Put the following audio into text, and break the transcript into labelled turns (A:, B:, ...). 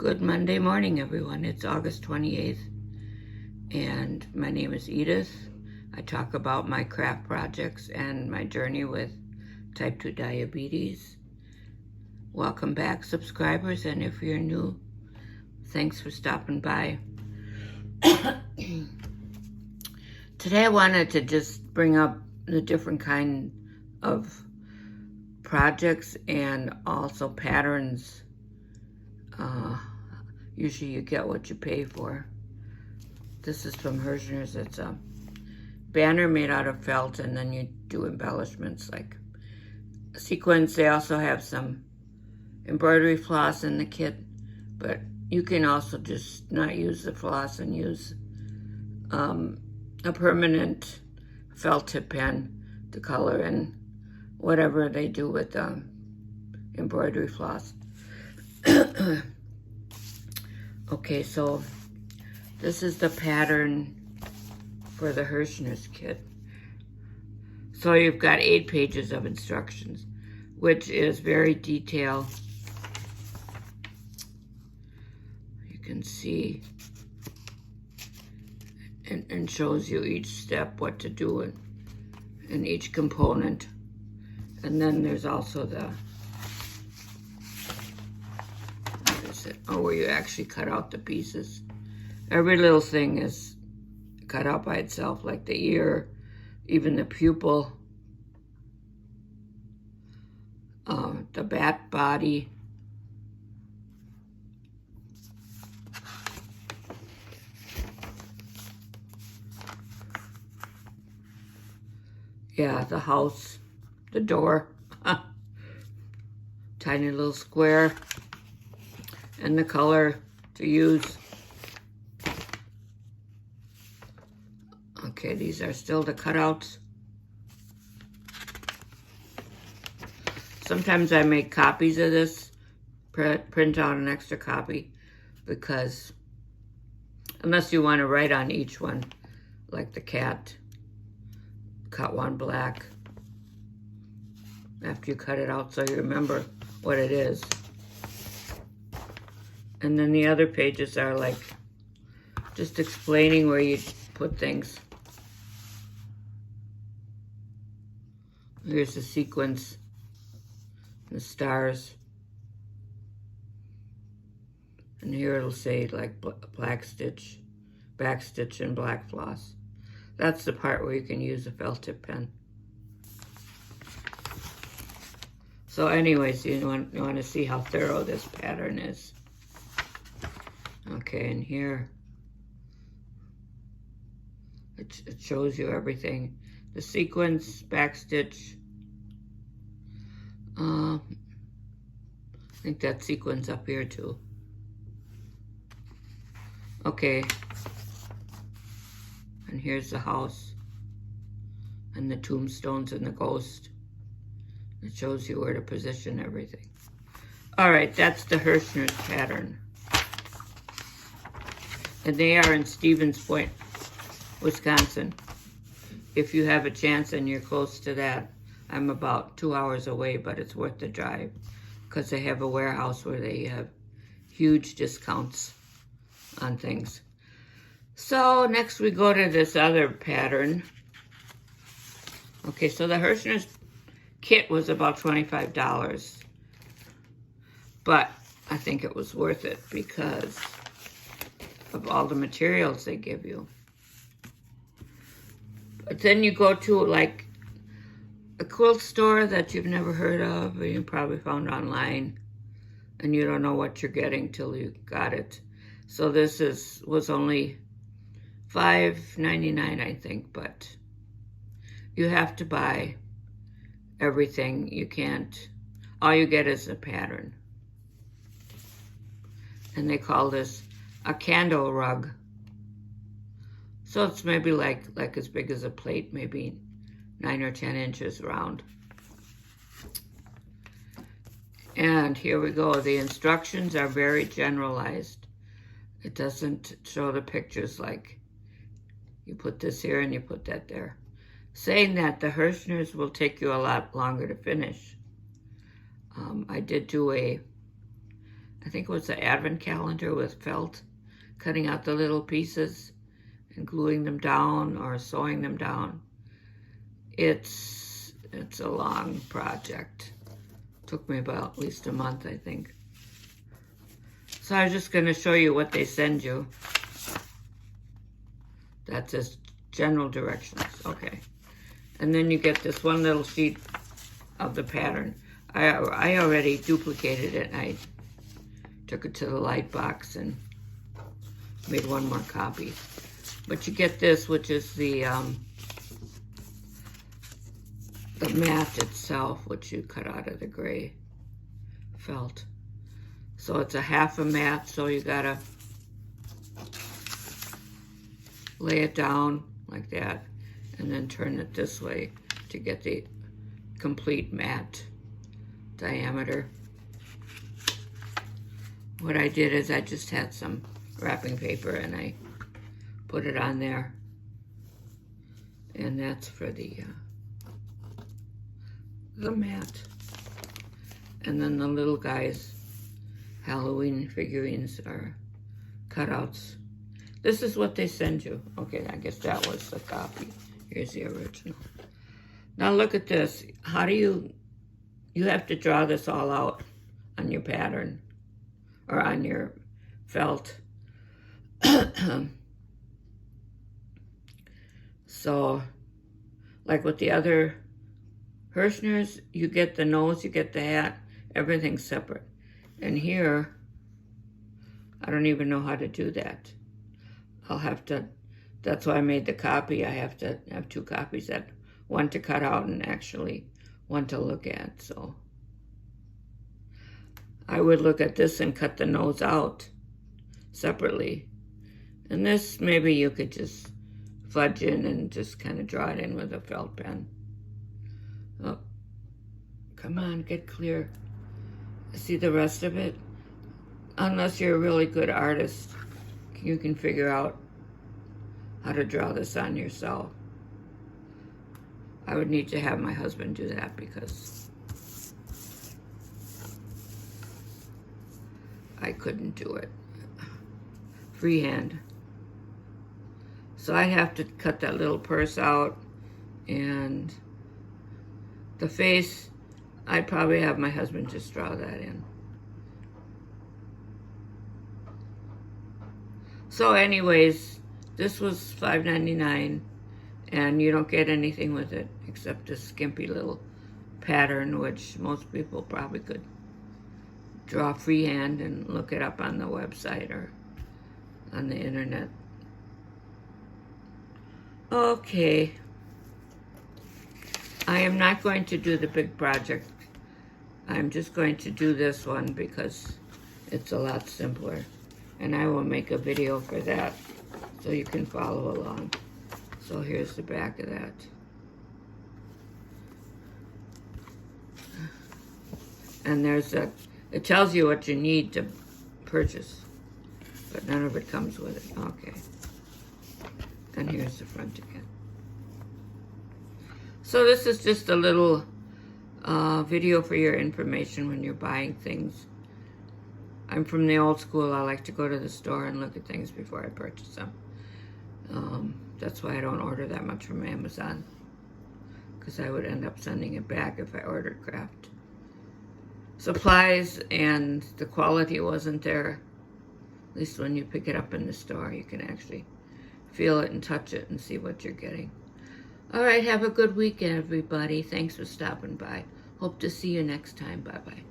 A: Good Monday morning, everyone. It's August 28th, and my name is Edith. I talk about my craft projects and my journey with type 2 diabetes. Welcome back, subscribers, and if you're new, thanks for stopping by. Today I wanted to just bring up the different kind of projects and also patterns. Usually you get what you pay for. This is from Hirschner's. It's a banner made out of felt, and then you do embellishments like sequins. They also have some embroidery floss in the kit, but you can also just not use the floss and use a permanent felt tip pen to color in whatever they do with embroidery floss. Okay, so this is the pattern for the Hirschner's kit. So you've got 8 pages of instructions, which is very detailed. You can see and shows you each step, what to do in each component. And then there's also the, where you actually cut out the pieces. Every little thing is cut out by itself, like the ear, even the pupil, the bat body. Yeah, the house, the door, tiny little square, and the color to use. Okay, these are still the cutouts. Sometimes I make copies of this, print out an extra copy, because unless you want to write on each one, like the cat, cut one black after you cut it out so you remember what it is. And then the other pages are like just explaining where you put things. Here's the sequence, the stars. And here it'll say like black stitch, back stitch, and black floss. That's the part where you can use a felt tip pen. So anyways, you want to see how thorough this pattern is. Okay, and here it shows you everything. The sequence, back stitch. I think that sequence up here too. Okay. And here's the house and the tombstones and the ghost. It shows you where to position everything. All right, that's the Hirschner's pattern. And they are in Stevens Point, Wisconsin. If you have a chance and you're close to that, I'm about 2 hours away, but it's worth the drive because they have a warehouse where they have huge discounts on things. So next we go to this other pattern. Okay, so the Hirschner's kit was about $25, but I think it was worth it because of all the materials they give you. But then you go to like a quilt store that you've never heard of, or you probably found online, and you don't know what you're getting till you got it. So this was only $5.99, I think, but you have to buy everything. You can't, all you get is a pattern. And they call this a candle rug. So it's maybe like as big as a plate, maybe 9 or 10 inches round. And here we go. The instructions are very generalized. It doesn't show the pictures like you put this here and you put that there. Saying that, the Hirschner's will take you a lot longer to finish. I did do a I think it was an advent calendar with felt, cutting out the little pieces and gluing them down or sewing them down. It's a long project. Took me about at least a month, I think. So I was just going to show you what they send you. That's just general directions. Okay. And then you get this one little sheet of the pattern. I already duplicated it, and I took it to the light box and made one more copy. But you get this, which is the mat itself, which you cut out of the gray felt. So it's a half a mat, so you gotta lay it down like that and then turn it this way to get the complete mat diameter. What I did is I just had some wrapping paper and I put it on there, and that's for the mat. And then the little guys' Halloween figurines are cutouts. This is what they send you. Okay, I guess that was the copy. Here's the original. Now look at this. How do you have to draw this all out on your pattern or on your felt. So, like with the other Hirschners, you get the nose, you get the hat, everything's separate. And here, I don't even know how to do that. I'll have to, that's why I made the copy. I have to have two copies, one to cut out and actually one to look at. So I would look at this and cut the nose out separately. And this, maybe you could just fudge in and just kind of draw it in with a felt pen. Oh, come on, get clear. See the rest of it? Unless you're a really good artist, you can figure out how to draw this on yourself. I would need to have my husband do that because I couldn't do it freehand. So I have to cut that little purse out, and the face, I'd probably have my husband just draw that in. So anyways, this was $5.99, and you don't get anything with it except this skimpy little pattern, which most people probably could draw freehand and look it up on the website or on the internet. Okay. I am not going to do the big project. I'm just going to do this one because it's a lot simpler. And I will make a video for that so you can follow along. So here's the back of that. And there's it tells you what you need to purchase, but none of it comes with it. Okay. And here's the front again. So this is just a little video for your information when you're buying things. I'm from the old school. I like to go to the store and look at things before I purchase them. That's why I don't order that much from Amazon, because I would end up sending it back if I ordered craft supplies and the quality wasn't there. At least when you pick it up in the store, you can actually feel it and touch it and see what you're getting. All right, have a good weekend, everybody. Thanks for stopping by. Hope to see you next time. Bye-bye.